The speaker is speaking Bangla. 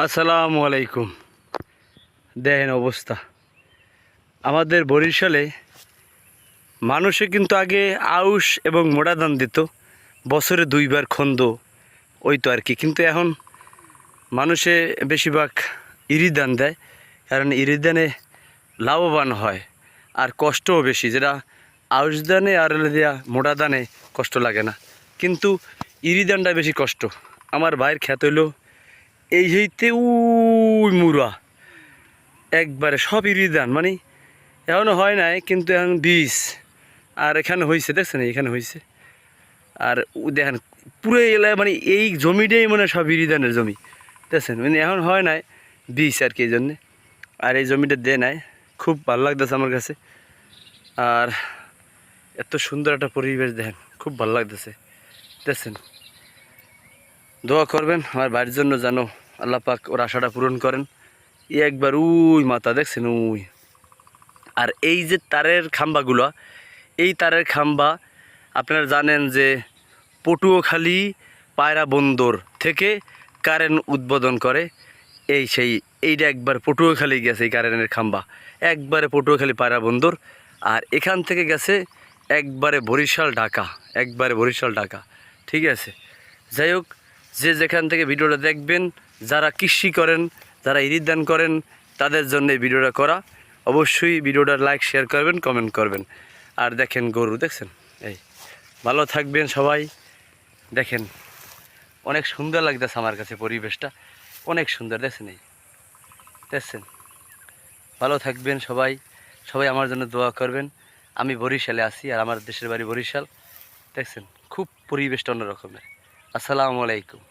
আসসালামু আলাইকুম। দেখেন অবস্থা আমাদের বরিশালে। মানুষে কিন্তু আগে আউশ এবং মোড়া ধান দিত, বছরে 2 বার খন্দ ওই তো আর কি। কিন্তু এখন মানুষে বেশিরভাগ ইরি ধান দেয়, কারণ ইরি ধানে লাভবান হয় আর কষ্টও বেশি, যেটা আউশ ধানে আর দিয়া মোড়া ধানে কষ্ট লাগে না, কিন্তু ইরি ধানটা বেশি কষ্ট। আমার ভাইয়ের খ্যাত হইলো এই হইতে উই মুরা একবারে সব ইরি ধান, মানে এখনও হয় নাই, কিন্তু এখন বীজ আর এখানে হয়েছে, দেখছেন এখানে হয়েছে। আর দেখেন পুরো এলাকা, মানে এই জমিটাই মানে সব ইরি ধানের জমি, দেখছেন, মানে এখন হয় নাই বীজ আর কি, এই জন্যে। আর এই জমিটা দেয় নাই, খুব ভালো লাগতেছে আমার কাছে। আর এত সুন্দর একটা পরিবেশ দেখেন, খুব ভালো লাগতেছে, দেখছেন। দোয়া করবেন আমার বাড়ির জন্য, জানো আল্লাহ পাক ওর আশাটা পূরণ করেন। একবার উই মাথা দেখছেন উই। আর এই যে তারের খাম্বাগুলো, এই তারের খাম্বা আপনারা জানেন যে পটুয়াখালী পায়রা বন্দর থেকে কারেন্ট উদ্বোধন করে। এইটা একবার পটুয়াখালী গেছে, এই কারেন্টের খাম্বা একবারে পটুয়াখালী পায়রা বন্দর। আর এখান থেকে গেছে একবারে বরিশাল ঢাকা, একবারে বরিশাল ঢাকা, ঠিক আছে। যাই হোক, যে যেখান থেকে ভিডিওটা দেখবেন, যারা কৃষি করেন, যারা ইরিদান করেন, তাদের জন্য এই ভিডিওটা করা। অবশ্যই ভিডিওটা লাইক শেয়ার করবেন, কমেন্ট করবেন। আর দেখেন গরু দেখছেন, এই ভালো থাকবেন সবাই। দেখেন অনেক সুন্দর লাগতেছে আমার কাছে, পরিবেশটা অনেক সুন্দর, দেখছেন এই দেখছেন। ভালো থাকবেন সবাই, সবাই আমার জন্য দোয়া করবেন। আমি বরিশালে আছি, আর আমার দেশের বাড়ি বরিশাল, দেখছেন খুব পরিবেশটা অন্যরকমের। আসসালামু আলাইকুম।